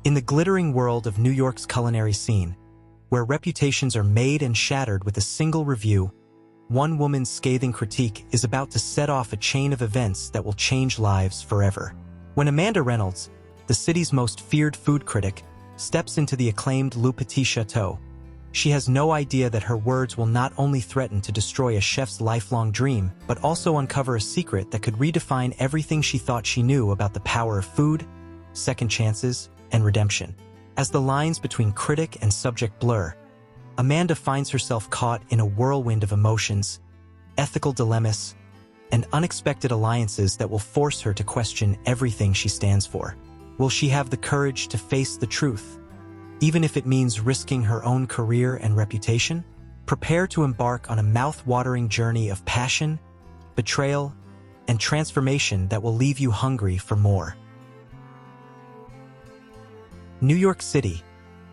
In the glittering world of New York's culinary scene, where reputations are made and shattered with a single review, one woman's scathing critique is about to set off a chain of events that will change lives forever. When Amanda Reynolds, the city's most feared food critic, steps into the acclaimed Petit Château, she has no idea that her words will not only threaten to destroy a chef's lifelong dream, but also uncover a secret that could redefine everything she thought she knew about the power of food, second chances, and redemption. As the lines between critic and subject blur, Amanda finds herself caught in a whirlwind of emotions, ethical dilemmas, and unexpected alliances that will force her to question everything she stands for. Will she have the courage to face the truth, even if it means risking her own career and reputation? Prepare to embark on a mouth-watering journey of passion, betrayal, and transformation that will leave you hungry for more. New York City,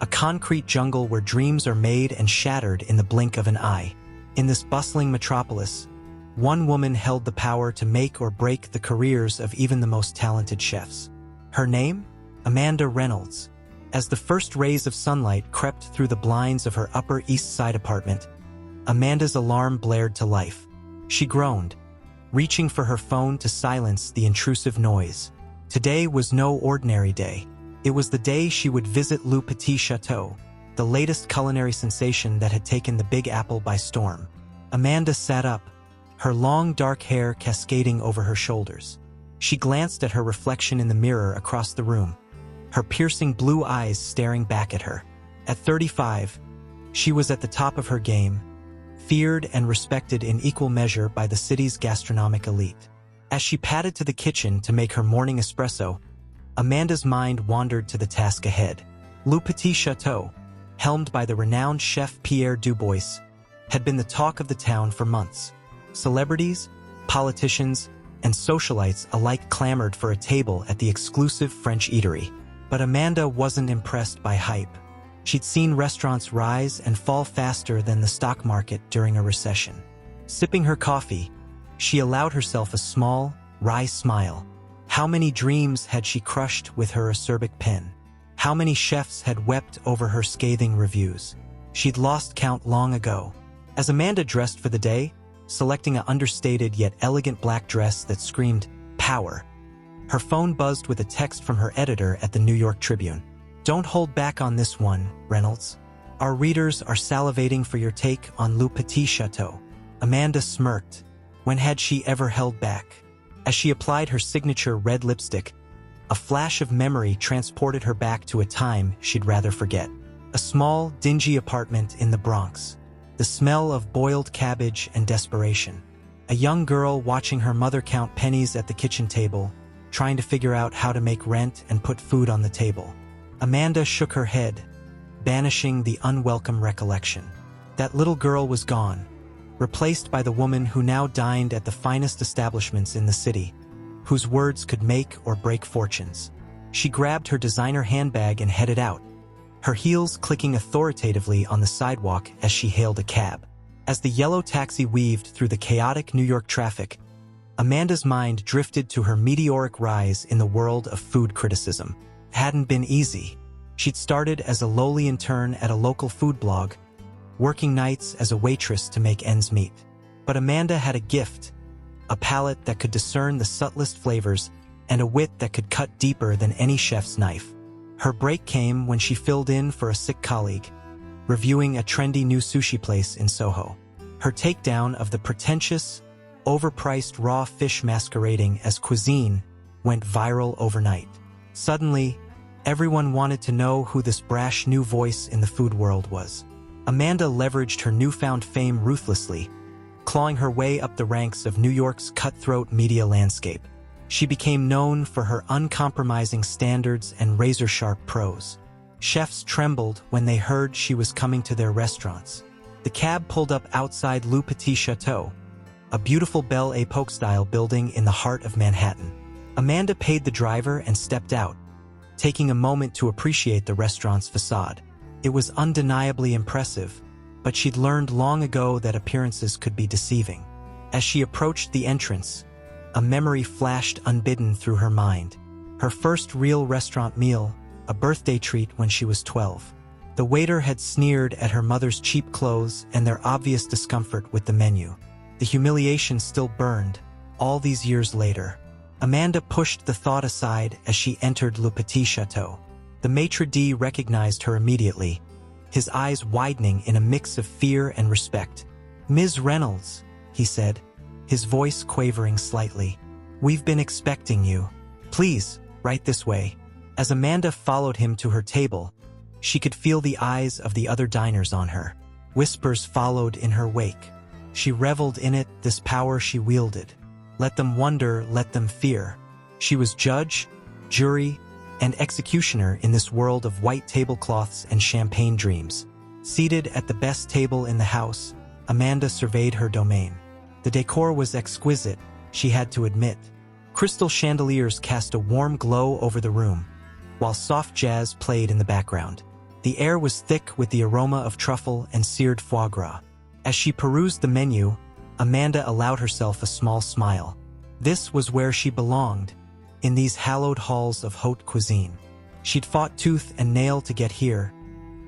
a concrete jungle where dreams are made and shattered in the blink of an eye. In this bustling metropolis, one woman held the power to make or break the careers of even the most talented chefs. Her name? Amanda Reynolds. As the first rays of sunlight crept through the blinds of her Upper East Side apartment, Amanda's alarm blared to life. She groaned, reaching for her phone to silence the intrusive noise. Today was no ordinary day. It was the day she would visit Le Petit Château, the latest culinary sensation that had taken the Big Apple by storm. Amanda sat up, her long dark hair cascading over her shoulders. She glanced at her reflection in the mirror across the room, her piercing blue eyes staring back at her. At 35, she was at the top of her game, feared and respected in equal measure by the city's gastronomic elite. As she padded to the kitchen to make her morning espresso, Amanda's mind wandered to the task ahead. Le Petit Château, helmed by the renowned chef Pierre Dubois, had been the talk of the town for months. Celebrities, politicians, and socialites alike clamored for a table at the exclusive French eatery. But Amanda wasn't impressed by hype. She'd seen restaurants rise and fall faster than the stock market during a recession. Sipping her coffee, she allowed herself a small, wry smile. How many dreams had she crushed with her acerbic pen? How many chefs had wept over her scathing reviews? She'd lost count long ago. As Amanda dressed for the day, selecting an understated yet elegant black dress that screamed power, her phone buzzed with a text from her editor at the New York Tribune. "Don't hold back on this one, Reynolds. Our readers are salivating for your take on Le Petit Château." Amanda smirked. When had she ever held back? As she applied her signature red lipstick, a flash of memory transported her back to a time she'd rather forget. A small, dingy apartment in the Bronx. The smell of boiled cabbage and desperation. A young girl watching her mother count pennies at the kitchen table, trying to figure out how to make rent and put food on the table. Amanda shook her head, banishing the unwelcome recollection. That little girl was gone, replaced by the woman who now dined at the finest establishments in the city, whose words could make or break fortunes. She grabbed her designer handbag and headed out, her heels clicking authoritatively on the sidewalk as she hailed a cab. As the yellow taxi weaved through the chaotic New York traffic, Amanda's mind drifted to her meteoric rise in the world of food criticism. It hadn't been easy. She'd started as a lowly intern at a local food blog, working nights as a waitress to make ends meet. But Amanda had a gift, a palate that could discern the subtlest flavors and a wit that could cut deeper than any chef's knife. Her break came when she filled in for a sick colleague, reviewing a trendy new sushi place in Soho. Her takedown of the pretentious, overpriced raw fish masquerading as cuisine went viral overnight. Suddenly, everyone wanted to know who this brash new voice in the food world was. Amanda leveraged her newfound fame ruthlessly, clawing her way up the ranks of New York's cutthroat media landscape. She became known for her uncompromising standards and razor-sharp prose. Chefs trembled when they heard she was coming to their restaurants. The cab pulled up outside Le Petit Château, a beautiful Belle Époque-style building in the heart of Manhattan. Amanda paid the driver and stepped out, taking a moment to appreciate the restaurant's facade. It was undeniably impressive, but she'd learned long ago that appearances could be deceiving. As she approached the entrance, a memory flashed unbidden through her mind. Her first real restaurant meal, a birthday treat when she was 12. The waiter had sneered at her mother's cheap clothes and their obvious discomfort with the menu. The humiliation still burned, all these years later. Amanda pushed the thought aside as she entered Le Petit Château. The maitre d' recognized her immediately, his eyes widening in a mix of fear and respect. "Ms. Reynolds," he said, his voice quavering slightly. "We've been expecting you. Please, right this way." As Amanda followed him to her table, she could feel the eyes of the other diners on her. Whispers followed in her wake. She reveled in it, this power she wielded. Let them wonder, let them fear. She was judge, jury, and executioner in this world of white tablecloths and champagne dreams. Seated at the best table in the house, Amanda surveyed her domain. The decor was exquisite, she had to admit. Crystal chandeliers cast a warm glow over the room, while soft jazz played in the background. The air was thick with the aroma of truffle and seared foie gras. As she perused the menu, Amanda allowed herself a small smile. This was where she belonged, in these hallowed halls of haute cuisine. She'd fought tooth and nail to get here,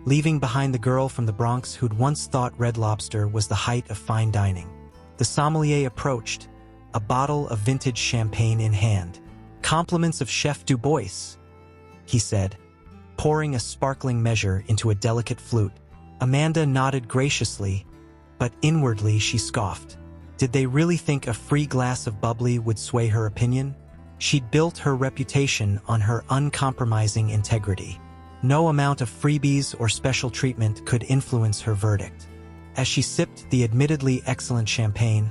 leaving behind the girl from the Bronx who'd once thought Red Lobster was the height of fine dining. The sommelier approached, a bottle of vintage champagne in hand. "Compliments of Chef Du Bois," he said, pouring a sparkling measure into a delicate flute. Amanda nodded graciously, but inwardly she scoffed. Did they really think a free glass of bubbly would sway her opinion? She'd built her reputation on her uncompromising integrity. No amount of freebies or special treatment could influence her verdict. As she sipped the admittedly excellent champagne,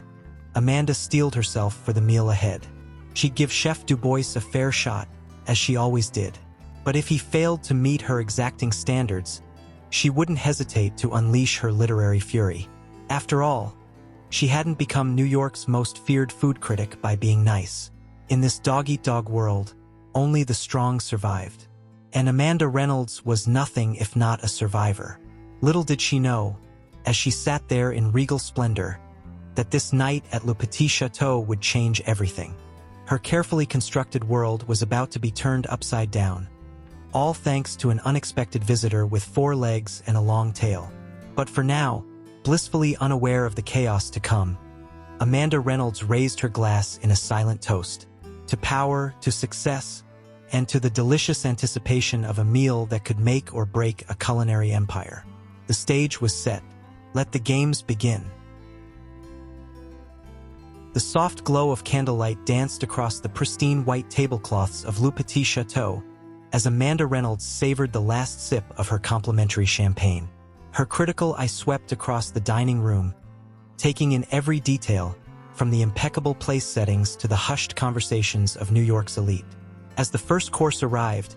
Amanda steeled herself for the meal ahead. She'd give Chef Du Bois a fair shot, as she always did. But if he failed to meet her exacting standards, she wouldn't hesitate to unleash her literary fury. After all, she hadn't become New York's most feared food critic by being nice. In this dog-eat-dog world, only the strong survived. And Amanda Reynolds was nothing if not a survivor. Little did she know, as she sat there in regal splendor, that this night at Le Petit Château would change everything. Her carefully constructed world was about to be turned upside down, all thanks to an unexpected visitor with 4 legs and a long tail. But for now, blissfully unaware of the chaos to come, Amanda Reynolds raised her glass in a silent toast. To power, to success, and to the delicious anticipation of a meal that could make or break a culinary empire. The stage was set. Let the games begin. The soft glow of candlelight danced across the pristine white tablecloths of Le Petit Château as Amanda Reynolds savored the last sip of her complimentary champagne. Her critical eye swept across the dining room, taking in every detail, from the impeccable place settings to the hushed conversations of New York's elite. As the first course arrived,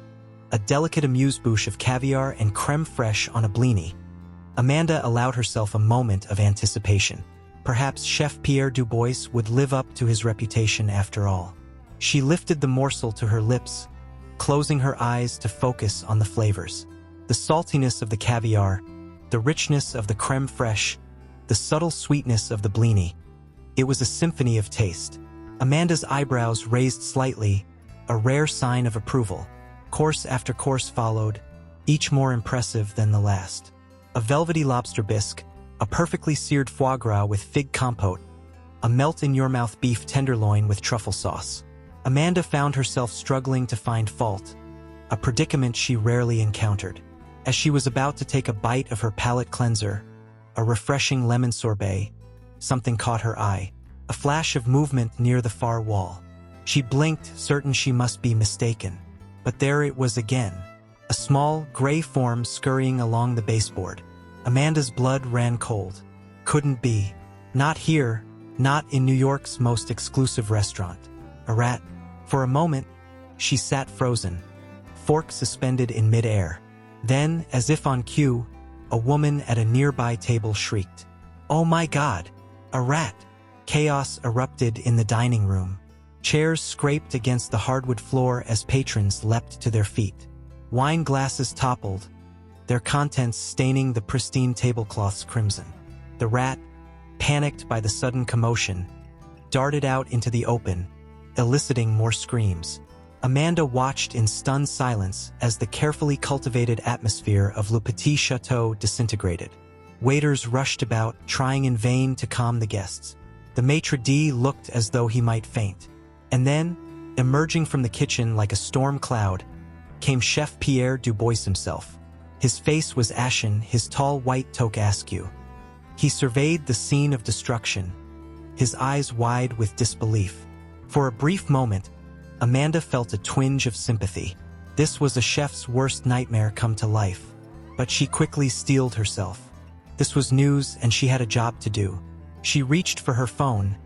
a delicate amuse-bouche of caviar and creme fraiche on a blini, Amanda allowed herself a moment of anticipation. Perhaps Chef Pierre Du Bois would live up to his reputation after all. She lifted the morsel to her lips, closing her eyes to focus on the flavors. The saltiness of the caviar, the richness of the creme fraiche, the subtle sweetness of the blini. It was a symphony of taste. Amanda's eyebrows raised slightly, a rare sign of approval. Course after course followed, each more impressive than the last. A velvety lobster bisque, a perfectly seared foie gras with fig compote, a melt-in-your-mouth beef tenderloin with truffle sauce. Amanda found herself struggling to find fault, a predicament she rarely encountered. As she was about to take a bite of her palate cleanser, a refreshing lemon sorbet, something caught her eye, a flash of movement near the far wall. She blinked, certain she must be mistaken. But there it was again, a small, gray form scurrying along the baseboard. Amanda's blood ran cold. Couldn't be. Not here, not in New York's most exclusive restaurant. A rat. For a moment, she sat frozen, fork suspended in midair. Then, as if on cue, a woman at a nearby table shrieked, "Oh my God! A rat!" Chaos erupted in the dining room. Chairs scraped against the hardwood floor as patrons leapt to their feet. Wine glasses toppled, their contents staining the pristine tablecloths crimson. The rat, panicked by the sudden commotion, darted out into the open, eliciting more screams. Amanda watched in stunned silence as the carefully cultivated atmosphere of Le Petit Château disintegrated. Waiters rushed about, trying in vain to calm the guests. The maitre d' looked as though he might faint. And then, emerging from the kitchen like a storm cloud, came Chef Pierre Dubois himself. His face was ashen, his tall white toque askew. He surveyed the scene of destruction, his eyes wide with disbelief. For a brief moment, Amanda felt a twinge of sympathy. This was a chef's worst nightmare come to life. But she quickly steeled herself. This was news and she had a job to do. She reached for her phone,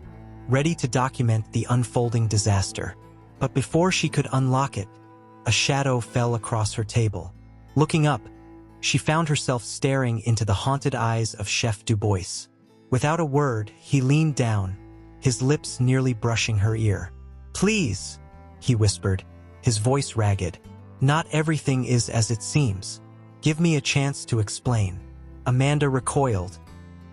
ready to document the unfolding disaster. But before she could unlock it, a shadow fell across her table. Looking up, she found herself staring into the haunted eyes of Chef Dubois. Without a word, he leaned down, his lips nearly brushing her ear. "Please," he whispered, his voice ragged. "Not everything is as it seems. Give me a chance to explain." Amanda recoiled,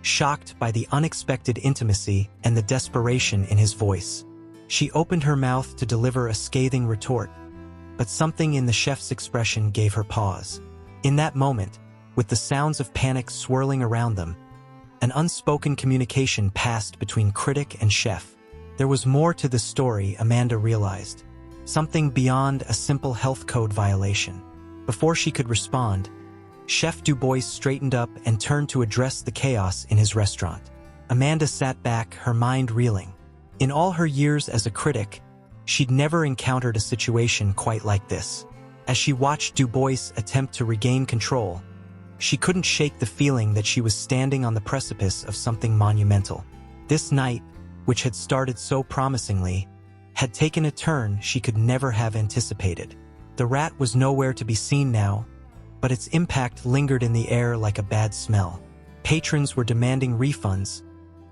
shocked by the unexpected intimacy and the desperation in his voice. She opened her mouth to deliver a scathing retort, but something in the chef's expression gave her pause. In that moment, with the sounds of panic swirling around them, an unspoken communication passed between critic and chef. There was more to the story, Amanda realized. Something beyond a simple health code violation. Before she could respond, Chef Dubois straightened up and turned to address the chaos in his restaurant. Amanda sat back, her mind reeling. In all her years as a critic, she'd never encountered a situation quite like this. As she watched Dubois attempt to regain control, she couldn't shake the feeling that she was standing on the precipice of something monumental. This night, which had started so promisingly, had taken a turn she could never have anticipated. The rat was nowhere to be seen now, but its impact lingered in the air like a bad smell. Patrons were demanding refunds,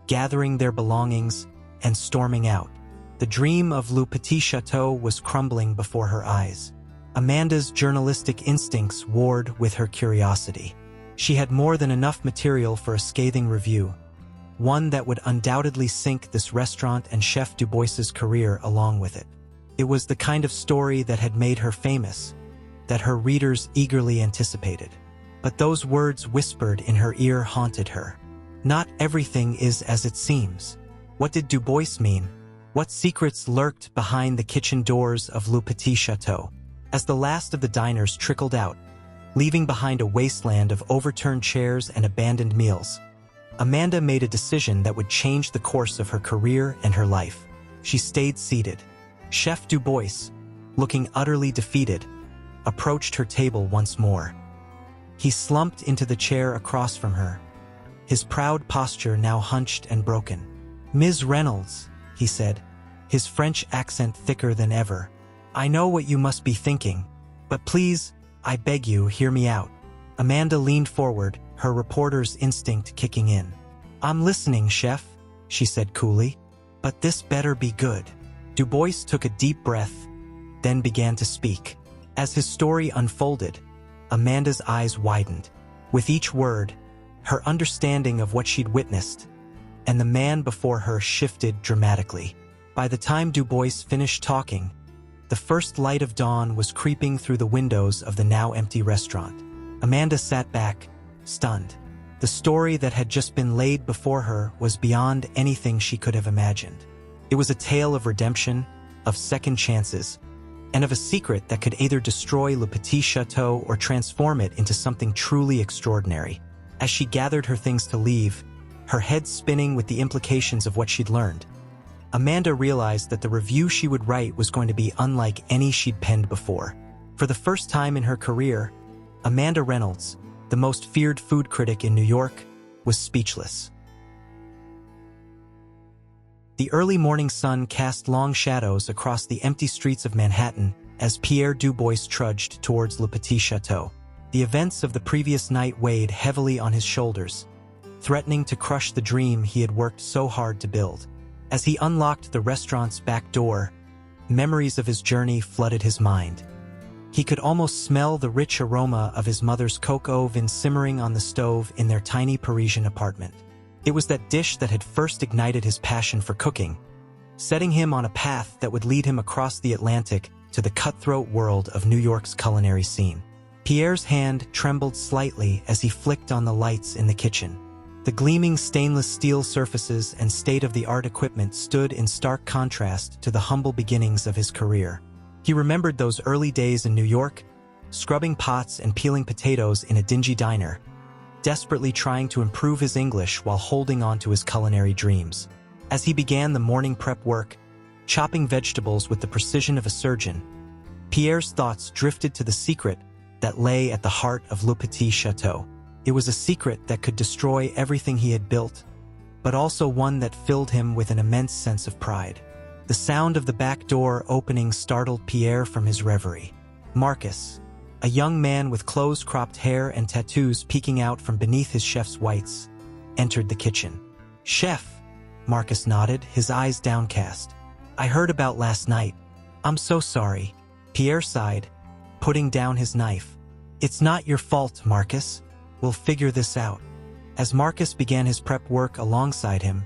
gathering their belongings, and storming out. The dream of Le Petit Château was crumbling before her eyes. Amanda's journalistic instincts warred with her curiosity. She had more than enough material for a scathing review, one that would undoubtedly sink this restaurant and Chef Dubois's career along with it. It was the kind of story that had made her famous, that her readers eagerly anticipated. But those words whispered in her ear haunted her. Not everything is as it seems. What did Dubois mean? What secrets lurked behind the kitchen doors of Le Petit Château? As the last of the diners trickled out, leaving behind a wasteland of overturned chairs and abandoned meals, Amanda made a decision that would change the course of her career and her life. She stayed seated. Chef Dubois, looking utterly defeated, approached her table once more. He slumped into the chair across from her, his proud posture now hunched and broken. "Ms. Reynolds," he said, his French accent thicker than ever, "I know what you must be thinking, but please, I beg you, hear me out." Amanda leaned forward, her reporter's instinct kicking in. "I'm listening, chef," she said coolly, "but this better be good." Dubois took a deep breath, then began to speak. As his story unfolded, Amanda's eyes widened. With each word, her understanding of what she'd witnessed, and the man before her shifted dramatically. By the time Dubois finished talking, the first light of dawn was creeping through the windows of the now empty restaurant. Amanda sat back, stunned. The story that had just been laid before her was beyond anything she could have imagined. It was a tale of redemption, of second chances, and of a secret that could either destroy Le Petit Château or transform it into something truly extraordinary. As she gathered her things to leave, her head spinning with the implications of what she'd learned, Amanda realized that the review she would write was going to be unlike any she'd penned before. For the first time in her career, Amanda Reynolds, the most feared food critic in New York, was speechless. The early morning sun cast long shadows across the empty streets of Manhattan as Pierre Dubois trudged towards Le Petit Château. The events of the previous night weighed heavily on his shoulders, threatening to crush the dream he had worked so hard to build. As he unlocked the restaurant's back door, memories of his journey flooded his mind. He could almost smell the rich aroma of his mother's coq au vin simmering on the stove in their tiny Parisian apartment. It was that dish that had first ignited his passion for cooking, setting him on a path that would lead him across the Atlantic to the cutthroat world of New York's culinary scene. Pierre's hand trembled slightly as he flicked on the lights in the kitchen. The gleaming stainless steel surfaces and state-of-the-art equipment stood in stark contrast to the humble beginnings of his career. He remembered those early days in New York, scrubbing pots and peeling potatoes in a dingy diner, desperately trying to improve his English while holding on to his culinary dreams. As he began the morning prep work, chopping vegetables with the precision of a surgeon, Pierre's thoughts drifted to the secret that lay at the heart of Le Petit Château. It was a secret that could destroy everything he had built, but also one that filled him with an immense sense of pride. The sound of the back door opening startled Pierre from his reverie. Marcus, a young man with close-cropped hair and tattoos peeking out from beneath his chef's whites, entered the kitchen. "Chef," Marcus nodded, his eyes downcast. "I heard about last night. I'm so sorry." Pierre sighed, putting down his knife. "It's not your fault, Marcus. We'll figure this out." As Marcus began his prep work alongside him,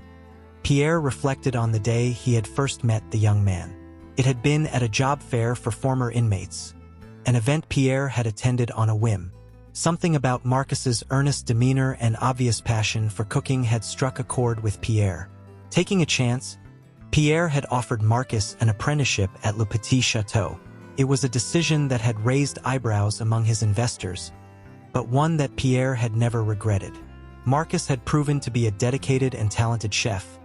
Pierre reflected on the day he had first met the young man. It had been at a job fair for former inmates, an event Pierre had attended on a whim. Something about Marcus's earnest demeanor and obvious passion for cooking had struck a chord with Pierre. Taking a chance, Pierre had offered Marcus an apprenticeship at Le Petit Château. It was a decision that had raised eyebrows among his investors, but one that Pierre had never regretted. Marcus had proven to be a dedicated and talented chef,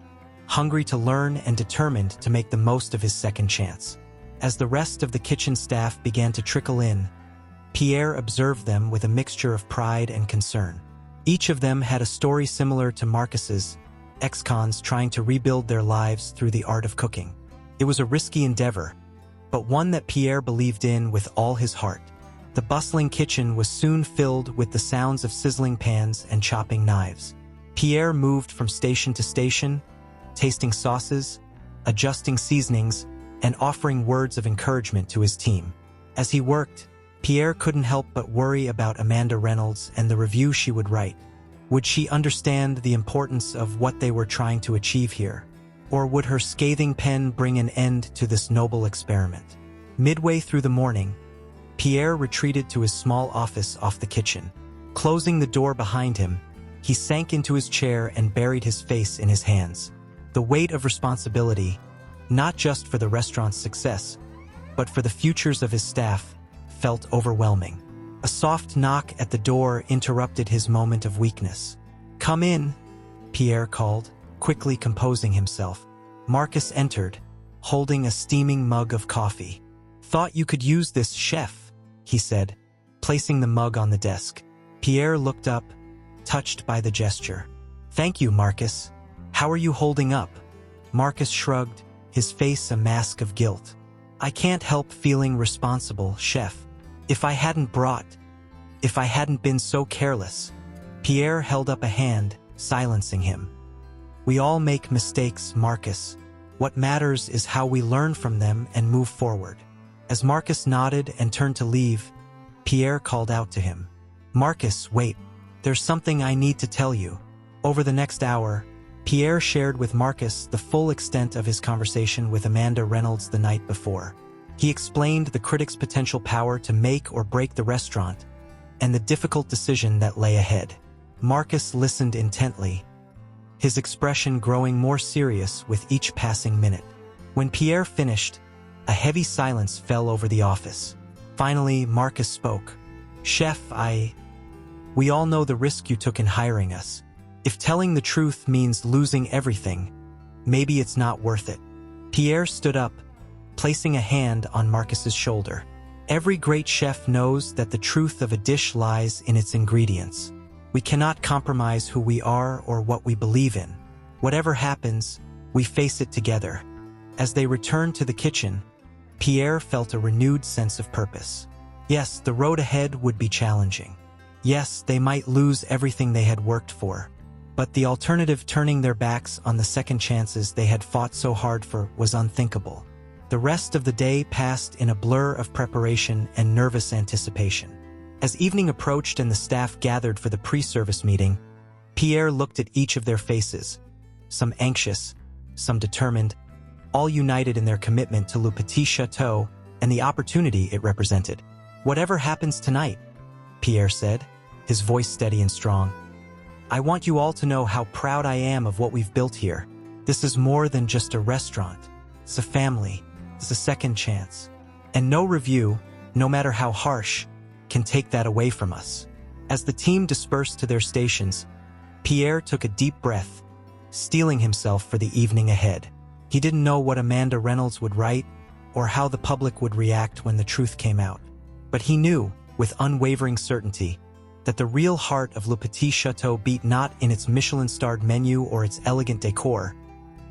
hungry to learn and determined to make the most of his second chance. As the rest of the kitchen staff began to trickle in, Pierre observed them with a mixture of pride and concern. Each of them had a story similar to Marcus's, ex-cons trying to rebuild their lives through the art of cooking. It was a risky endeavor, but one that Pierre believed in with all his heart. The bustling kitchen was soon filled with the sounds of sizzling pans and chopping knives. Pierre moved from station to station, tasting sauces, adjusting seasonings, and offering words of encouragement to his team. As he worked, Pierre couldn't help but worry about Amanda Reynolds and the review she would write. Would she understand the importance of what they were trying to achieve here? Or would her scathing pen bring an end to this noble experiment? Midway through the morning, Pierre retreated to his small office off the kitchen. Closing the door behind him, he sank into his chair and buried his face in his hands. The weight of responsibility, not just for the restaurant's success, but for the futures of his staff, felt overwhelming. A soft knock at the door interrupted his moment of weakness. "Come in," Pierre called, quickly composing himself. Marcus entered, holding a steaming mug of coffee. "Thought you could use this, chef," he said, placing the mug on the desk. Pierre looked up, touched by the gesture. "Thank you, Marcus. How are you holding up?" Marcus shrugged, his face a mask of guilt. "I can't help feeling responsible, chef. If I hadn't been so careless." Pierre held up a hand, silencing him. "We all make mistakes, Marcus. What matters is how we learn from them and move forward." As Marcus nodded and turned to leave, Pierre called out to him. "Marcus, wait. There's something I need to tell you." Over the next hour, Pierre shared with Marcus the full extent of his conversation with Amanda Reynolds the night before. He explained the critic's potential power to make or break the restaurant, and the difficult decision that lay ahead. Marcus listened intently, his expression growing more serious with each passing minute. When Pierre finished, a heavy silence fell over the office. Finally, Marcus spoke. "Chef, we all know the risk you took in hiring us. If telling the truth means losing everything, maybe it's not worth it." Pierre stood up, placing a hand on Marcus's shoulder. "Every great chef knows that the truth of a dish lies in its ingredients. We cannot compromise who we are or what we believe in. Whatever happens, we face it together." As they returned to the kitchen, Pierre felt a renewed sense of purpose. Yes, the road ahead would be challenging. Yes, they might lose everything they had worked for. But the alternative, turning their backs on the second chances they had fought so hard for, was unthinkable. The rest of the day passed in a blur of preparation and nervous anticipation. As evening approached and the staff gathered for the pre-service meeting, Pierre looked at each of their faces, some anxious, some determined, all united in their commitment to Le Petit Château and the opportunity it represented. "Whatever happens tonight," Pierre said, his voice steady and strong, "I want you all to know how proud I am of what we've built here. This is more than just a restaurant. It's a family. It's a second chance. And no review, no matter how harsh, can take that away from us." As the team dispersed to their stations, Pierre took a deep breath, steeling himself for the evening ahead. He didn't know what Amanda Reynolds would write or how the public would react when the truth came out. But he knew, with unwavering certainty, that the real heart of Le Petit Château beat not in its Michelin-starred menu or its elegant decor,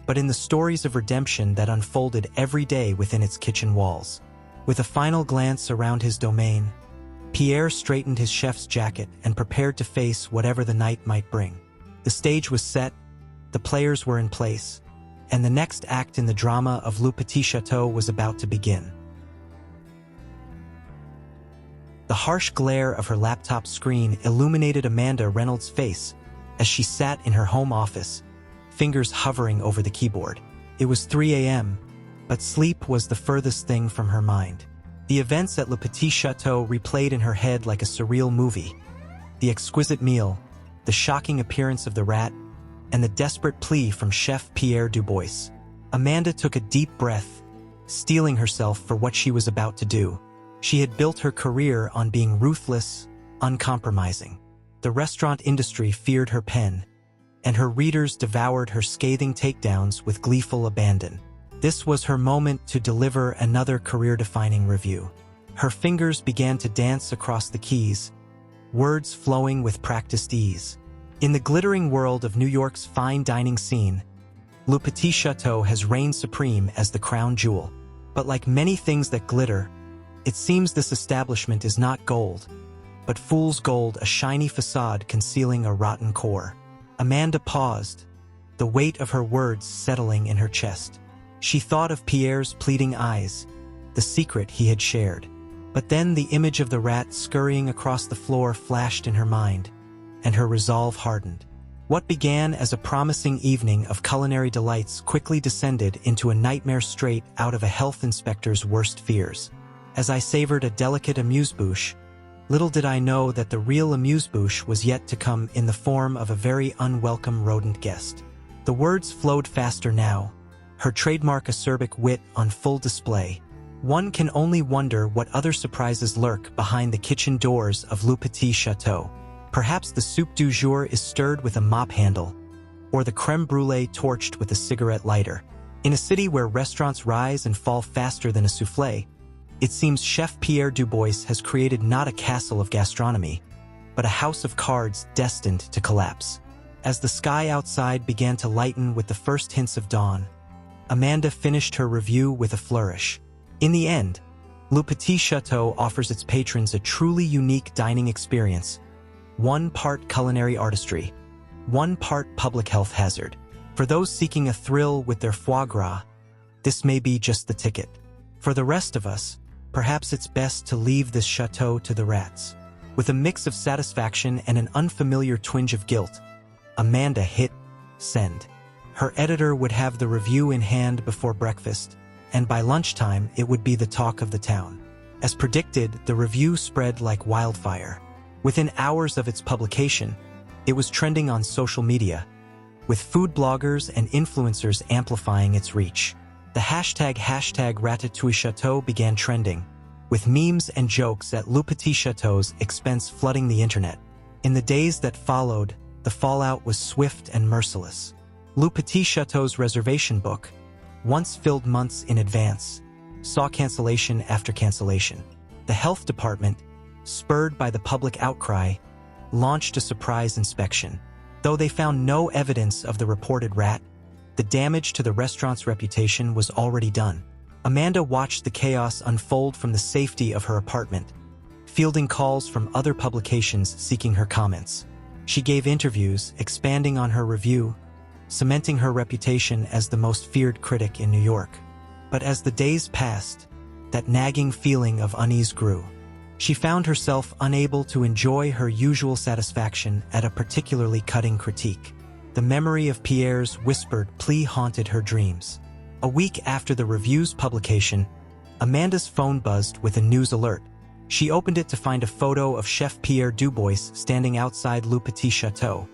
but in the stories of redemption that unfolded every day within its kitchen walls. With a final glance around his domain, Pierre straightened his chef's jacket and prepared to face whatever the night might bring. The stage was set, the players were in place, and the next act in the drama of Le Petit Château was about to begin. The harsh glare of her laptop screen illuminated Amanda Reynolds' face as she sat in her home office, fingers hovering over the keyboard. It was 3 a.m., but sleep was the furthest thing from her mind. The events at Le Petit Château replayed in her head like a surreal movie. The exquisite meal, the shocking appearance of the rat, and the desperate plea from Chef Pierre Dubois. Amanda took a deep breath, steeling herself for what she was about to do. She had built her career on being ruthless, uncompromising. The restaurant industry feared her pen, and her readers devoured her scathing takedowns with gleeful abandon. This was her moment to deliver another career-defining review. Her fingers began to dance across the keys, words flowing with practiced ease. In the glittering world of New York's fine dining scene, Le Petit Château has reigned supreme as the crown jewel. But like many things that glitter, it seems this establishment is not gold, but fool's gold, a shiny facade concealing a rotten core. Amanda paused, the weight of her words settling in her chest. She thought of Pierre's pleading eyes, the secret he had shared. But then the image of the rat scurrying across the floor flashed in her mind, and her resolve hardened. What began as a promising evening of culinary delights quickly descended into a nightmare straight out of a health inspector's worst fears. As I savored a delicate amuse-bouche, little did I know that the real amuse-bouche was yet to come in the form of a very unwelcome rodent guest. The words flowed faster now, her trademark acerbic wit on full display. One can only wonder what other surprises lurk behind the kitchen doors of Le Petit Château. Perhaps the soup du jour is stirred with a mop handle, or the crème brûlée torched with a cigarette lighter. In a city where restaurants rise and fall faster than a soufflé, it seems Chef Pierre Dubois has created not a castle of gastronomy, but a house of cards destined to collapse. As the sky outside began to lighten with the first hints of dawn, Amanda finished her review with a flourish. In the end, Le Petit Château offers its patrons a truly unique dining experience, one part culinary artistry, one part public health hazard. For those seeking a thrill with their foie gras, this may be just the ticket. For the rest of us, perhaps it's best to leave this chateau to the rats. With a mix of satisfaction and an unfamiliar twinge of guilt, Amanda hit send. Her editor would have the review in hand before breakfast, and by lunchtime it would be the talk of the town. As predicted, the review spread like wildfire. Within hours of its publication, it was trending on social media, with food bloggers and influencers amplifying its reach. The hashtag Ratatouille Chateau began trending, with memes and jokes at Le Petit Château's expense flooding the internet. In the days that followed, the fallout was swift and merciless. Le Petit Château's reservation book, once filled months in advance, saw cancellation after cancellation. The health department, spurred by the public outcry, launched a surprise inspection. Though they found no evidence of the reported rat, the damage to the restaurant's reputation was already done. Amanda watched the chaos unfold from the safety of her apartment, fielding calls from other publications seeking her comments. She gave interviews, expanding on her review, cementing her reputation as the most feared critic in New York. But as the days passed, that nagging feeling of unease grew. She found herself unable to enjoy her usual satisfaction at a particularly cutting critique. The memory of Pierre's whispered plea haunted her dreams. A week after the review's publication, Amanda's phone buzzed with a news alert. She opened it to find a photo of Chef Pierre Dubois standing outside Le Petit Château,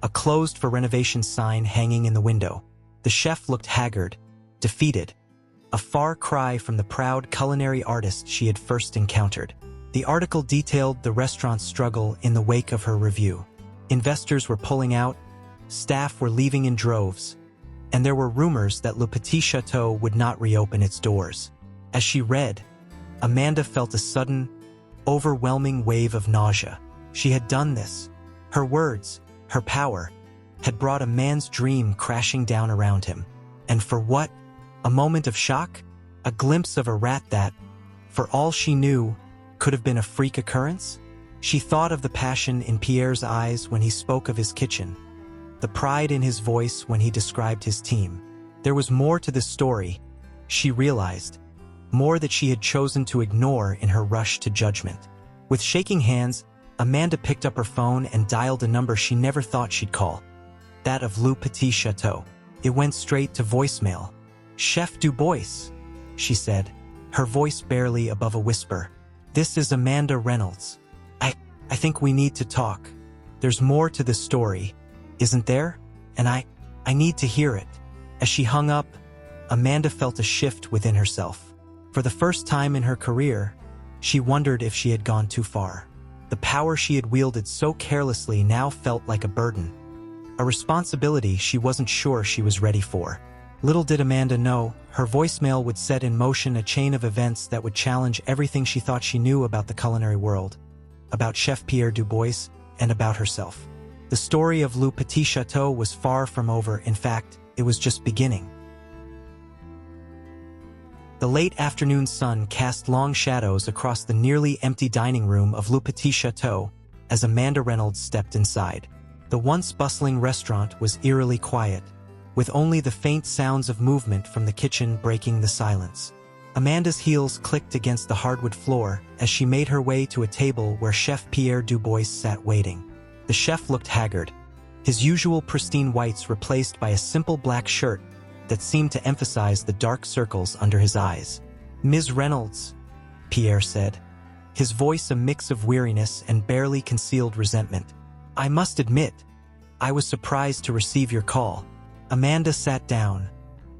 a closed for renovation sign hanging in the window. The chef looked haggard, defeated, a far cry from the proud culinary artist she had first encountered. The article detailed the restaurant's struggle in the wake of her review. Investors were pulling out, staff were leaving in droves, and there were rumors that Le Petit Château would not reopen its doors. As she read, Amanda felt a sudden, overwhelming wave of nausea. She had done this. Her words, her power, had brought a man's dream crashing down around him. And for what? A moment of shock? A glimpse of a rat that, for all she knew, could have been a freak occurrence? She thought of the passion in Pierre's eyes when he spoke of his kitchen, the pride in his voice when he described his team. There was more to this story, she realized, more that she had chosen to ignore in her rush to judgment. With shaking hands, Amanda picked up her phone and dialed a number she never thought she'd call, that of Le Petit Château. It went straight to voicemail. "Chef Dubois," she said, her voice barely above a whisper. "This is Amanda Reynolds. I think we need to talk. There's more to this story, isn't there? And I need to hear it." As she hung up, Amanda felt a shift within herself. For the first time in her career, she wondered if she had gone too far. The power she had wielded so carelessly now felt like a burden, a responsibility she wasn't sure she was ready for. Little did Amanda know, her voicemail would set in motion a chain of events that would challenge everything she thought she knew about the culinary world, about Chef Pierre Dubois, and about herself. The story of Le Petit Château was far from over. In fact, it was just beginning. The late afternoon sun cast long shadows across the nearly empty dining room of Le Petit Château as Amanda Reynolds stepped inside. The once bustling restaurant was eerily quiet, with only the faint sounds of movement from the kitchen breaking the silence. Amanda's heels clicked against the hardwood floor as she made her way to a table where Chef Pierre Dubois sat waiting. The chef looked haggard, his usual pristine whites replaced by a simple black shirt that seemed to emphasize the dark circles under his eyes. "Ms. Reynolds," Pierre said, his voice a mix of weariness and barely concealed resentment. "I must admit, I was surprised to receive your call." Amanda sat down,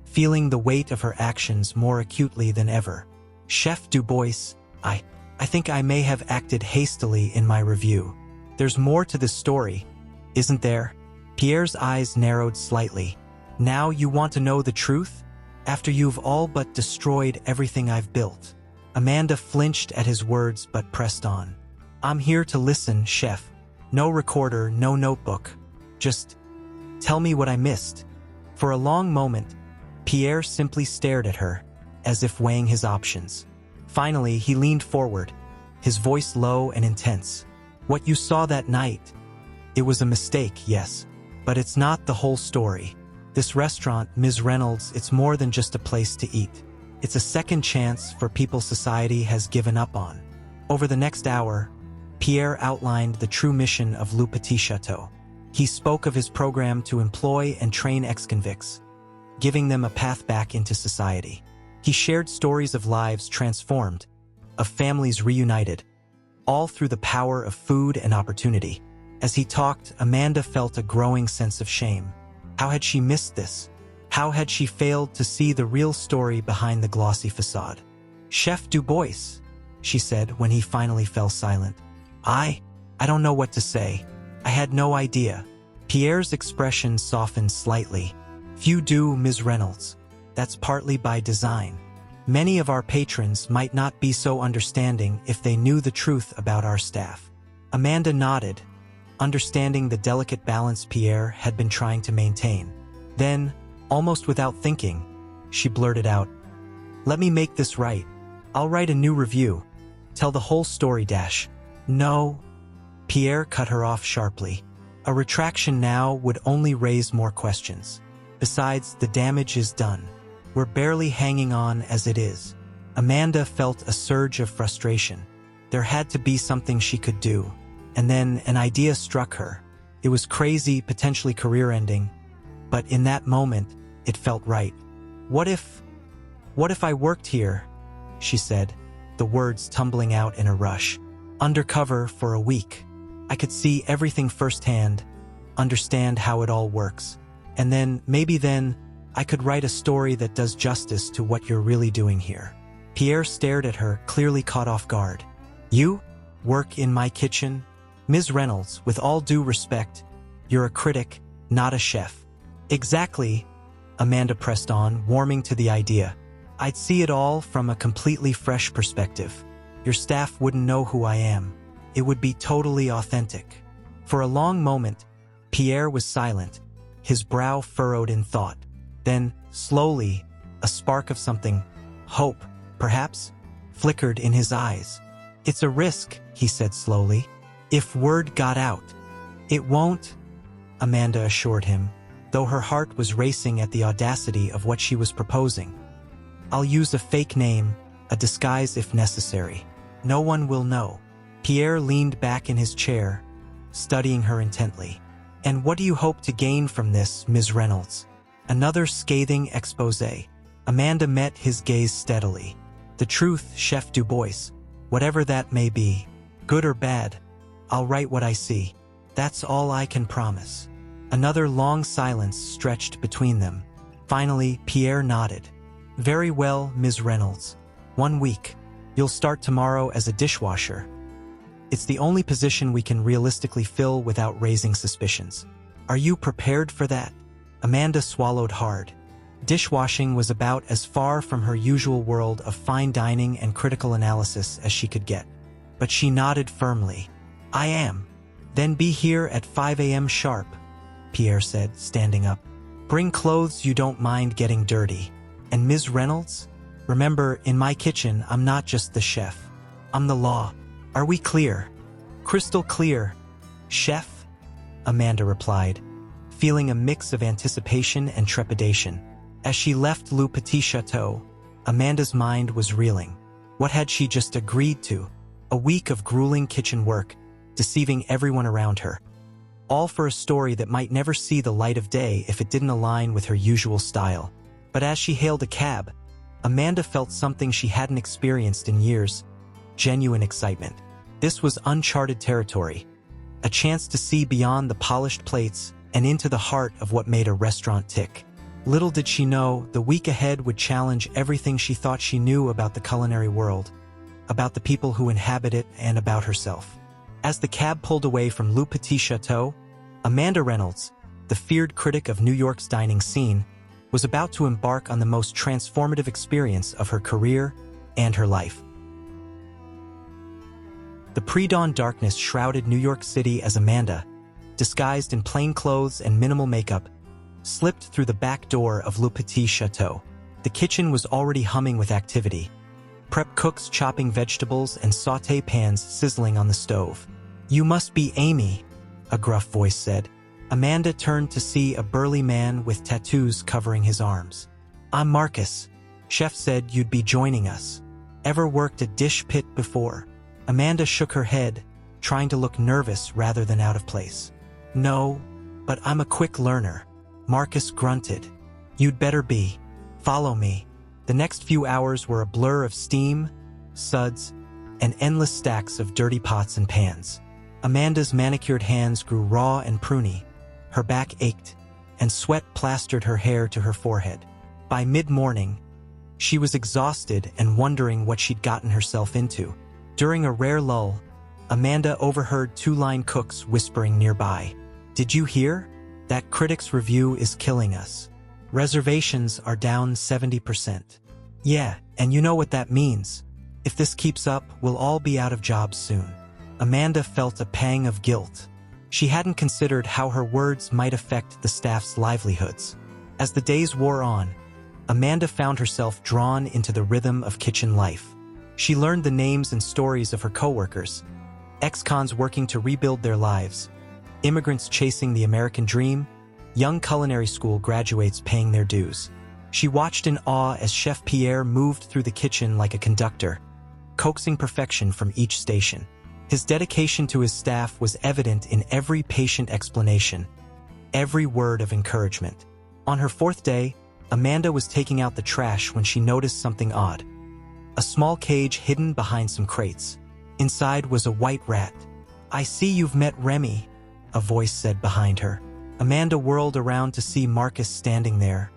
feeling the weight of her actions more acutely than ever. "Chef Dubois, I think I may have acted hastily in my review. There's more to this story, isn't there?" Pierre's eyes narrowed slightly. "Now you want to know the truth? After you've all but destroyed everything I've built?" Amanda flinched at his words but pressed on. "I'm here to listen, chef. No recorder, no notebook. Just tell me what I missed." For a long moment, Pierre simply stared at her, as if weighing his options. Finally, he leaned forward, his voice low and intense. "What you saw that night, it was a mistake, yes, but it's not the whole story. This restaurant, Ms. Reynolds, it's more than just a place to eat. It's a second chance for people society has given up on." Over the next hour, Pierre outlined the true mission of Le Petit Château. He spoke of his program to employ and train ex-convicts, giving them a path back into society. He shared stories of lives transformed, of families reunited, all through the power of food and opportunity. As he talked, Amanda felt a growing sense of shame. How had she missed this? How had she failed to see the real story behind the glossy facade? "Chef Dubois," she said when he finally fell silent. I don't know what to say. I had no idea." Pierre's expression softened slightly. "Few do, Ms. Reynolds. That's partly by design. Many of our patrons might not be so understanding if they knew the truth about our staff." Amanda nodded, understanding the delicate balance Pierre had been trying to maintain. Then, almost without thinking, she blurted out, "Let me make this right. I'll write a new review. Tell the whole story dash." "No." Pierre cut her off sharply. "A retraction now would only raise more questions. Besides, the damage is done. We're barely hanging on as it is." Amanda felt a surge of frustration. There had to be something she could do. And then an idea struck her. It was crazy, potentially career-ending, but in that moment, it felt right. What if I worked here, she said, the words tumbling out in a rush. Undercover for a week. I could see everything firsthand, understand how it all works. And then, maybe then, I could write a story that does justice to what you're really doing here. Pierre stared at her, clearly caught off guard. You? Work in my kitchen? Ms. Reynolds, with all due respect, you're a critic, not a chef. Exactly, Amanda pressed on, warming to the idea. I'd see it all from a completely fresh perspective. Your staff wouldn't know who I am. It would be totally authentic. For a long moment, Pierre was silent, his brow furrowed in thought. Then, slowly, a spark of something, hope, perhaps, flickered in his eyes. It's a risk, he said slowly. If word got out. It won't, Amanda assured him, though her heart was racing at the audacity of what she was proposing. I'll use a fake name, a disguise if necessary. No one will know. Pierre leaned back in his chair, studying her intently. And what do you hope to gain from this, Ms. Reynolds? Another scathing exposé. Amanda met his gaze steadily. The truth, Chef Du Bois, whatever that may be, good or bad, I'll write what I see. That's all I can promise. Another long silence stretched between them. Finally, Pierre nodded. Very well, Ms. Reynolds. 1 week. You'll start tomorrow as a dishwasher. It's the only position we can realistically fill without raising suspicions. Are you prepared for that? Amanda swallowed hard. Dishwashing was about as far from her usual world of fine dining and critical analysis as she could get. But she nodded firmly. I am. Then be here at 5 a.m. sharp, Pierre said, standing up. Bring clothes you don't mind getting dirty. And Ms. Reynolds? Remember, in my kitchen, I'm not just the chef. I'm the law. Are we clear? Crystal clear. Chef? Amanda replied, feeling a mix of anticipation and trepidation. As she left Le Petit Château, Amanda's mind was reeling. What had she just agreed to? A week of grueling kitchen work, deceiving everyone around her. All for a story that might never see the light of day if it didn't align with her usual style. But as she hailed a cab, Amanda felt something she hadn't experienced in years. Genuine excitement. This was uncharted territory. A chance to see beyond the polished plates and into the heart of what made a restaurant tick. Little did she know, the week ahead would challenge everything she thought she knew about the culinary world, about the people who inhabit it, and about herself. As the cab pulled away from Le Petit Château, Amanda Reynolds, the feared critic of New York's dining scene, was about to embark on the most transformative experience of her career and her life. The pre-dawn darkness shrouded New York City as Amanda, disguised in plain clothes and minimal makeup, slipped through the back door of Le Petit Château. The kitchen was already humming with activity. Prep cooks chopping vegetables and sauté pans sizzling on the stove. You must be Amy, a gruff voice said. Amanda turned to see a burly man with tattoos covering his arms. I'm Marcus. Chef said you'd be joining us. Ever worked a dish pit before? Amanda shook her head, trying to look nervous rather than out of place. No, but I'm a quick learner. Marcus grunted. You'd better be. Follow me. The next few hours were a blur of steam, suds, and endless stacks of dirty pots and pans. Amanda's manicured hands grew raw and pruny. Her back ached, and sweat plastered her hair to her forehead. By mid-morning, she was exhausted and wondering what she'd gotten herself into. During a rare lull, Amanda overheard two line cooks whispering nearby. Did you hear? That critic's review is killing us. Reservations are down 70%. Yeah, and you know what that means. If this keeps up, we'll all be out of jobs soon. Amanda felt a pang of guilt. She hadn't considered how her words might affect the staff's livelihoods. As the days wore on, Amanda found herself drawn into the rhythm of kitchen life. She learned the names and stories of her coworkers, ex-cons working to rebuild their lives, immigrants chasing the American dream, young culinary school graduates paying their dues. She watched in awe as Chef Pierre moved through the kitchen like a conductor, coaxing perfection from each station. His dedication to his staff was evident in every patient explanation, every word of encouragement. On her fourth day, Amanda was taking out the trash when she noticed something odd. a small cage hidden behind some crates. Inside was a white rat. "I see you've met Remy," a voice said behind her. Amanda whirled around to see Marcus standing there,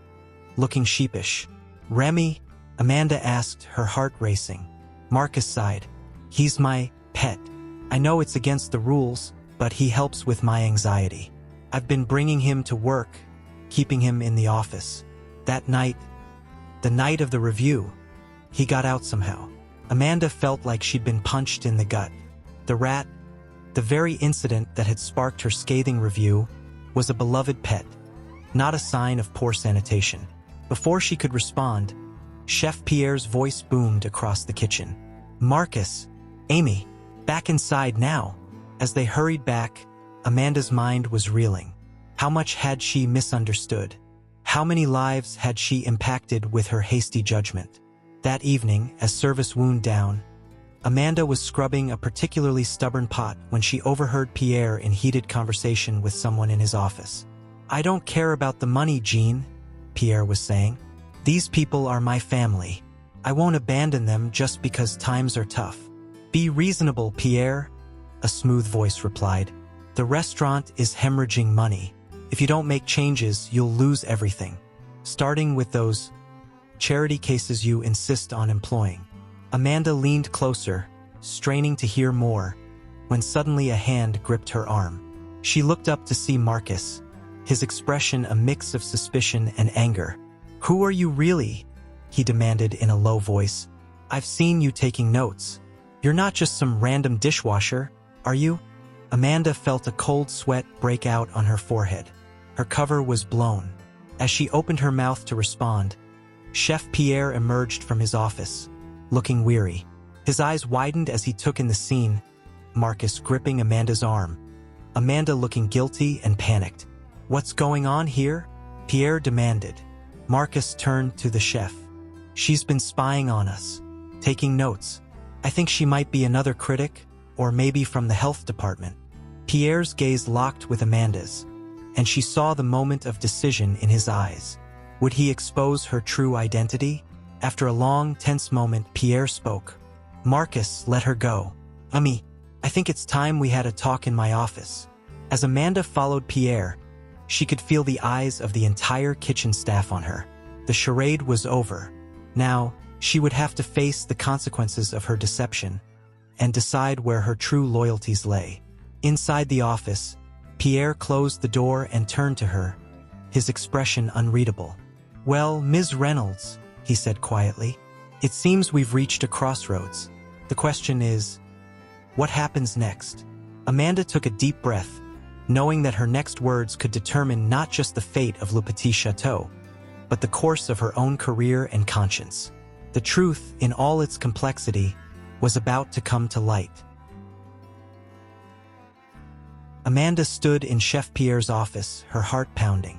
looking sheepish. "Remy?" Amanda asked, her heart racing. Marcus sighed. "He's my pet. I know it's against the rules, but he helps with my anxiety. I've been bringing him to work, keeping him in the office. That night, the night of the review, he got out somehow." Amanda felt like she'd been punched in the gut. The rat, the very incident that had sparked her scathing review, was a beloved pet, not a sign of poor sanitation. Before she could respond, Chef Pierre's voice boomed across the kitchen. "Marcus, Amy, back inside now." As they hurried back, Amanda's mind was reeling. How much had she misunderstood? How many lives had she impacted with her hasty judgment? That evening, as service wound down, Amanda was scrubbing a particularly stubborn pot when she overheard Pierre in heated conversation with someone in his office. "I don't care about the money, Jean," Pierre was saying. "These people are my family. I won't abandon them just because times are tough." "Be reasonable, Pierre," a smooth voice replied. "The restaurant is hemorrhaging money. If you don't make changes, you'll lose everything. Starting with those charity cases you insist on employing." Amanda leaned closer, straining to hear more, when suddenly a hand gripped her arm. She looked up to see Marcus, his expression a mix of suspicion and anger. "Who are you really?" he demanded in a low voice. "I've seen you taking notes. You're not just some random dishwasher, are you?" Amanda felt a cold sweat break out on her forehead. Her cover was blown. As she opened her mouth to respond, Chef Pierre emerged from his office, looking weary. His eyes widened as he took in the scene, Marcus gripping Amanda's arm, Amanda looking guilty and panicked. "What's going on here?" Pierre demanded. Marcus turned to the chef. "She's been spying on us, taking notes. I think she might be another critic, or maybe from the health department." Pierre's gaze locked with Amanda's, and she saw the moment of decision in his eyes. Would he expose her true identity? After a long, tense moment, Pierre spoke. "Marcus, let her go. I think it's time we had a talk in my office." As Amanda followed Pierre, she could feel the eyes of the entire kitchen staff on her. The charade was over. Now, she would have to face the consequences of her deception and decide where her true loyalties lay. Inside the office, Pierre closed the door and turned to her, his expression unreadable. "Well, Ms. Reynolds," he said quietly, "it seems we've reached a crossroads. The question is, what happens next?" Amanda took a deep breath, knowing that her next words could determine not just the fate of Le Petit Château, but the course of her own career and conscience. The truth, in all its complexity, was about to come to light. Amanda stood in Chef Pierre's office, her heart pounding.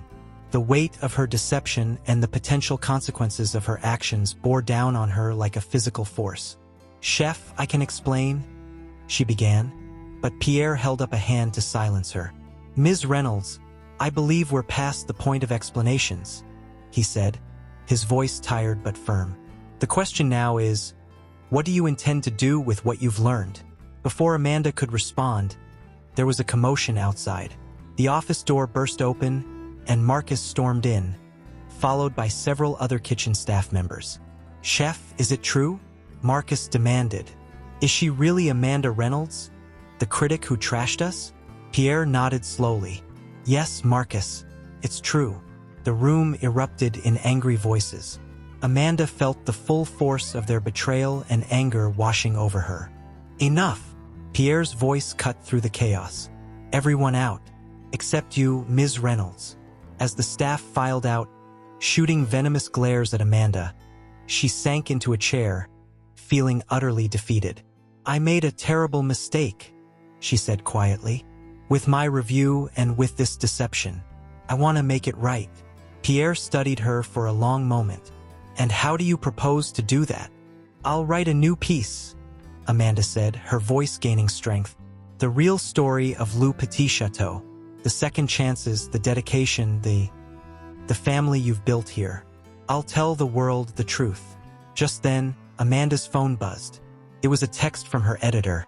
The weight of her deception and the potential consequences of her actions bore down on her like a physical force. "Chef, I can explain," she began, but Pierre held up a hand to silence her. "Ms. Reynolds, I believe we're past the point of explanations," he said, his voice tired but firm. "The question now is, what do you intend to do with what you've learned?" Before Amanda could respond, there was a commotion outside. The office door burst open, and Marcus stormed in, followed by several other kitchen staff members. "Chef, is it true?" Marcus demanded. "Is she really Amanda Reynolds, the critic who trashed us?" Pierre nodded slowly. "Yes, Marcus, it's true." The room erupted in angry voices. Amanda felt the full force of their betrayal and anger washing over her. "Enough!" Pierre's voice cut through the chaos. "Everyone out, except you, Ms. Reynolds." As the staff filed out, shooting venomous glares at Amanda, she sank into a chair, feeling utterly defeated. "I made a terrible mistake," she said quietly. "With my review and with this deception. I want to make it right." Pierre studied her for a long moment. "And how do you propose to do that?" "I'll write a new piece," Amanda said, her voice gaining strength. "The real story of Le Petit Château. The second chances, the dedication, the family you've built here. I'll tell the world the truth." Just then, Amanda's phone buzzed. It was a text from her editor.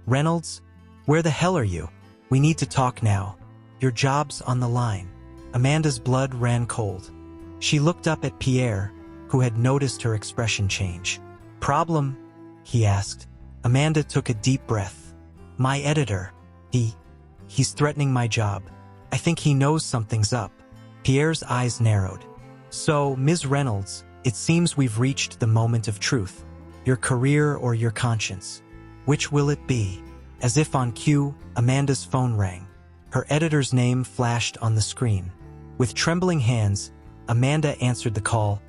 "Reynolds, where the hell are you? We need to talk now. Your job's on the line." Amanda's blood ran cold. She looked up at Pierre, who had noticed her expression change. "Problem?" he asked. Amanda took a deep breath. "My editor. He's threatening my job. I think he knows something's up." Pierre's eyes narrowed. "So, Ms. Reynolds, it seems we've reached the moment of truth. Your career or your conscience? Which will it be?" As if on cue, Amanda's phone rang. Her editor's name flashed on the screen. With trembling hands, Amanda answered the call,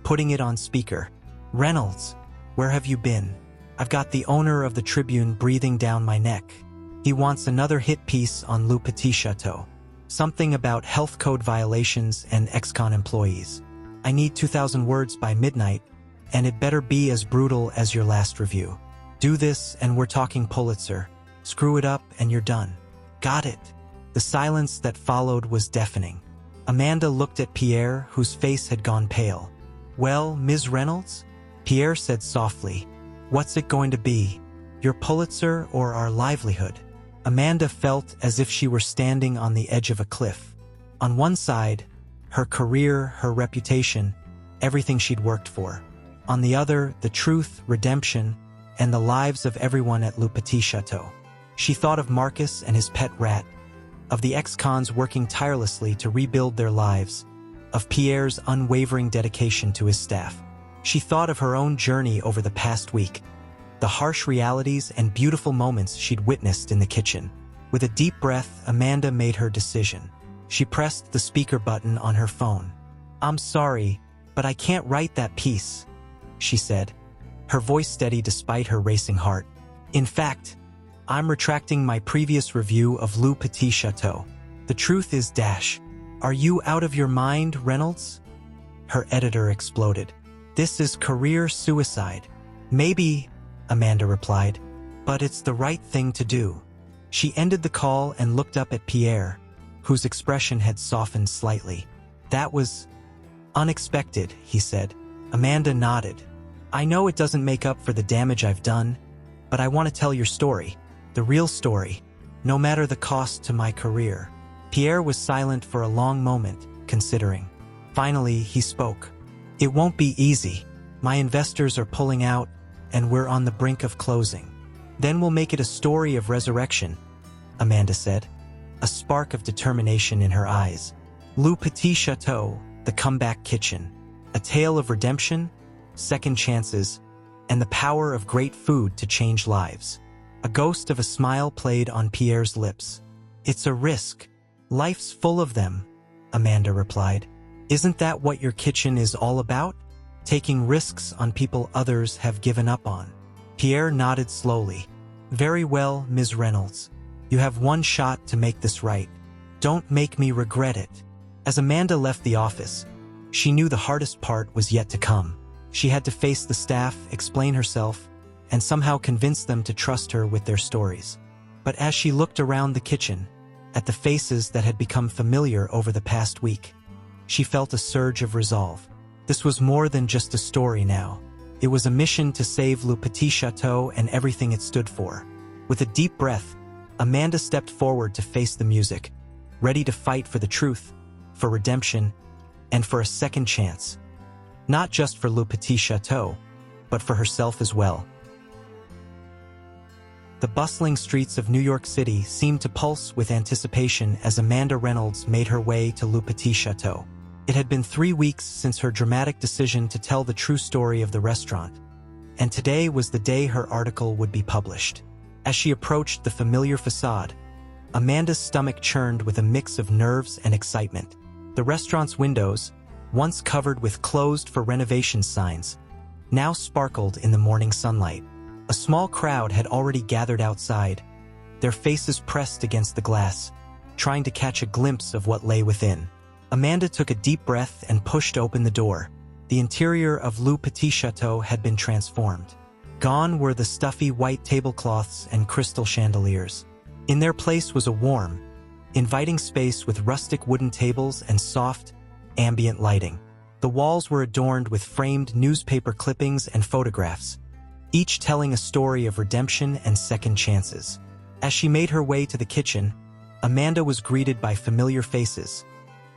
putting it on speaker. "Reynolds, where have you been? I've got the owner of the Tribune breathing down my neck. He wants another hit piece on Le Petit Château. Something about health code violations and ex-con employees. I need 2,000 words by midnight, and it better be as brutal as your last review. Do this and we're talking Pulitzer. Screw it up and you're done." "Got it." The silence that followed was deafening. Amanda looked at Pierre, whose face had gone pale. "Well, Ms. Reynolds?" Pierre said softly. "What's it going to be? Your Pulitzer or our livelihood?" Amanda felt as if she were standing on the edge of a cliff. On one side, her career, her reputation, everything she'd worked for. On the other, the truth, redemption, and the lives of everyone at Le Petit Château. She thought of Marcus and his pet rat, of the ex-cons working tirelessly to rebuild their lives, of Pierre's unwavering dedication to his staff. She thought of her own journey over the past week, the harsh realities and beautiful moments she'd witnessed in the kitchen. With a deep breath, Amanda made her decision. She pressed the speaker button on her phone. "I'm sorry, but I can't write that piece," she said, her voice steady despite her racing heart. "In fact, I'm retracting my previous review of Le Petit Château. The truth is dash. Are you out of your mind, Reynolds?" Her editor exploded. "This is career suicide." "Maybe," Amanda replied, "but it's the right thing to do." She ended the call and looked up at Pierre, whose expression had softened slightly. "That was unexpected," he said. Amanda nodded. "I know it doesn't make up for the damage I've done, but I want to tell your story, the real story, no matter the cost to my career." Pierre was silent for a long moment, considering. Finally, he spoke. "It won't be easy. My investors are pulling out, and we're on the brink of closing. Then we'll make it a story of resurrection," Amanda said, a spark of determination in her eyes. Le Petit Château, the comeback kitchen, a tale of redemption, second chances, and the power of great food to change lives. A ghost of a smile played on Pierre's lips. "It's a risk. Life's full of them," Amanda replied. "Isn't that what your kitchen is all about? Taking risks on people others have given up on?" Pierre nodded slowly. "Very well, Ms. Reynolds. You have one shot to make this right. Don't make me regret it." As Amanda left the office, she knew the hardest part was yet to come. She had to face the staff, explain herself, and somehow convince them to trust her with their stories. But as she looked around the kitchen, at the faces that had become familiar over the past week, she felt a surge of resolve. This was more than just a story now. It was a mission to save Le Petit Château and everything it stood for. With a deep breath, Amanda stepped forward to face the music, ready to fight for the truth, for redemption, and for a second chance. Not just for Le Petit Château, but for herself as well. The bustling streets of New York City seemed to pulse with anticipation as Amanda Reynolds made her way to Le Petit Château. It had been 3 weeks since her dramatic decision to tell the true story of the restaurant, and today was the day her article would be published. As she approached the familiar facade, Amanda's stomach churned with a mix of nerves and excitement. The restaurant's windows, once covered with closed for renovation signs, now sparkled in the morning sunlight. A small crowd had already gathered outside, their faces pressed against the glass, trying to catch a glimpse of what lay within. Amanda took a deep breath and pushed open the door. The interior of Le Petit Château had been transformed. Gone were the stuffy white tablecloths and crystal chandeliers. In their place was a warm, inviting space with rustic wooden tables and soft, ambient lighting. The walls were adorned with framed newspaper clippings and photographs, each telling a story of redemption and second chances. As she made her way to the kitchen, Amanda was greeted by familiar faces,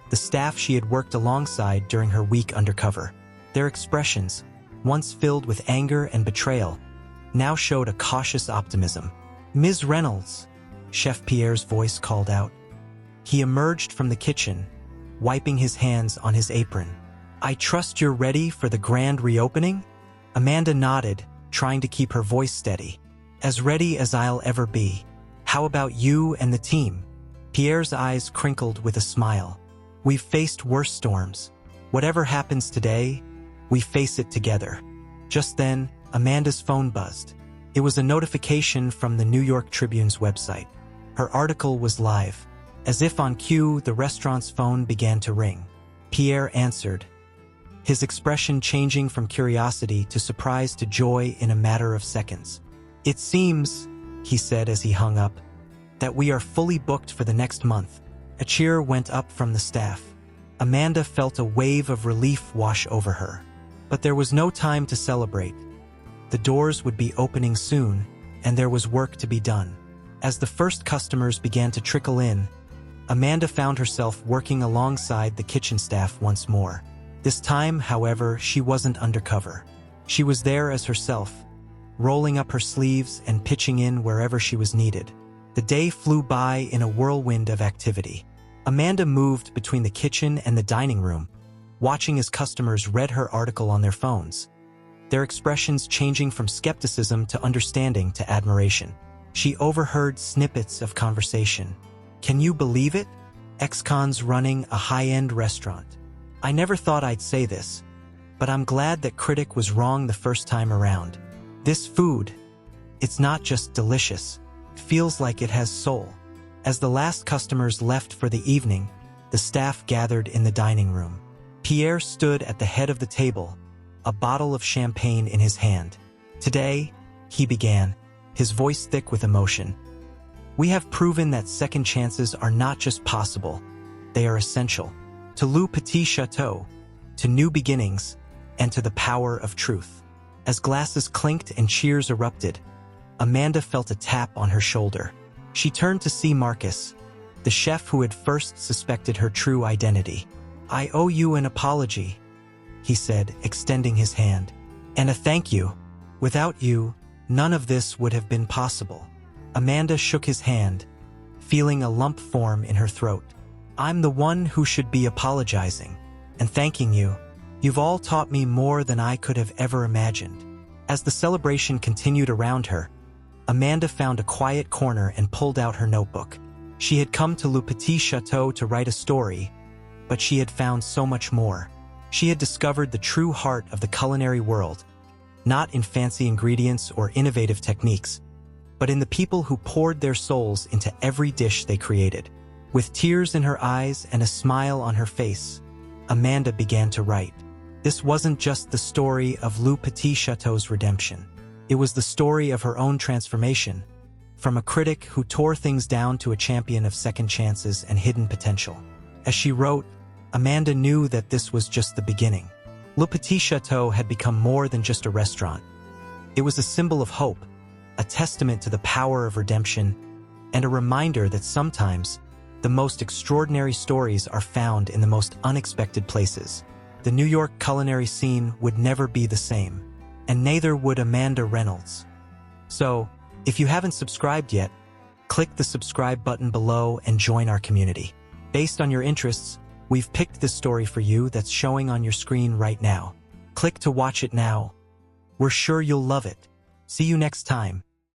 the staff she had worked alongside during her week undercover. Their expressions, once filled with anger and betrayal, now showed a cautious optimism. "Ms. Reynolds," Chef Pierre's voice called out. He emerged from the kitchen, wiping his hands on his apron. "I trust you're ready for the grand reopening?" Amanda nodded, trying to keep her voice steady. "As ready as I'll ever be. How about you and the team?" Pierre's eyes crinkled with a smile. "We've faced worse storms. Whatever happens today, we face it together." Just then, Amanda's phone buzzed. It was a notification from the New York Tribune's website. Her article was live. As if on cue, the restaurant's phone began to ring. Pierre answered, his expression changing from curiosity to surprise to joy in a matter of seconds. "It seems," he said as he hung up, "that we are fully booked for the next month." A cheer went up from the staff. Amanda felt a wave of relief wash over her. But there was no time to celebrate. The doors would be opening soon, and there was work to be done. As the first customers began to trickle in, Amanda found herself working alongside the kitchen staff once more. This time, however, she wasn't undercover. She was there as herself, rolling up her sleeves and pitching in wherever she was needed. The day flew by in a whirlwind of activity. Amanda moved between the kitchen and the dining room, watching as customers read her article on their phones, their expressions changing from skepticism to understanding to admiration. She overheard snippets of conversation. "Can you believe it? Ex-con's running a high-end restaurant. I never thought I'd say this, but I'm glad that Critic was wrong the first time around. This food, it's not just delicious, it feels like it has soul." As the last customers left for the evening, the staff gathered in the dining room. Pierre stood at the head of the table, a bottle of champagne in his hand. "Today," he began, his voice thick with emotion, "we have proven that second chances are not just possible, they are essential. To Le Petit Château, to new beginnings, and to the power of truth." As glasses clinked and cheers erupted, Amanda felt a tap on her shoulder. She turned to see Marcus, the chef who had first suspected her true identity. "I owe you an apology," he said, extending his hand. "And a thank you. Without you, none of this would have been possible." Amanda shook his hand, feeling a lump form in her throat. "I'm the one who should be apologizing and thanking you. You've all taught me more than I could have ever imagined." As the celebration continued around her, Amanda found a quiet corner and pulled out her notebook. She had come to Le Petit Château to write a story, but she had found so much more. She had discovered the true heart of the culinary world, not in fancy ingredients or innovative techniques, but in the people who poured their souls into every dish they created. With tears in her eyes and a smile on her face, Amanda began to write. This wasn't just the story of Le Petit Château's redemption. It was the story of her own transformation, from a critic who tore things down to a champion of second chances and hidden potential. As she wrote, Amanda knew that this was just the beginning. Le Petit Château had become more than just a restaurant. It was a symbol of hope, a testament to the power of redemption, and a reminder that sometimes the most extraordinary stories are found in the most unexpected places. The New York culinary scene would never be the same, and neither would Amanda Reynolds. So, if you haven't subscribed yet, click the subscribe button below and join our community. Based on your interests, we've picked this story for you that's showing on your screen right now. Click to watch it now. We're sure you'll love it. See you next time.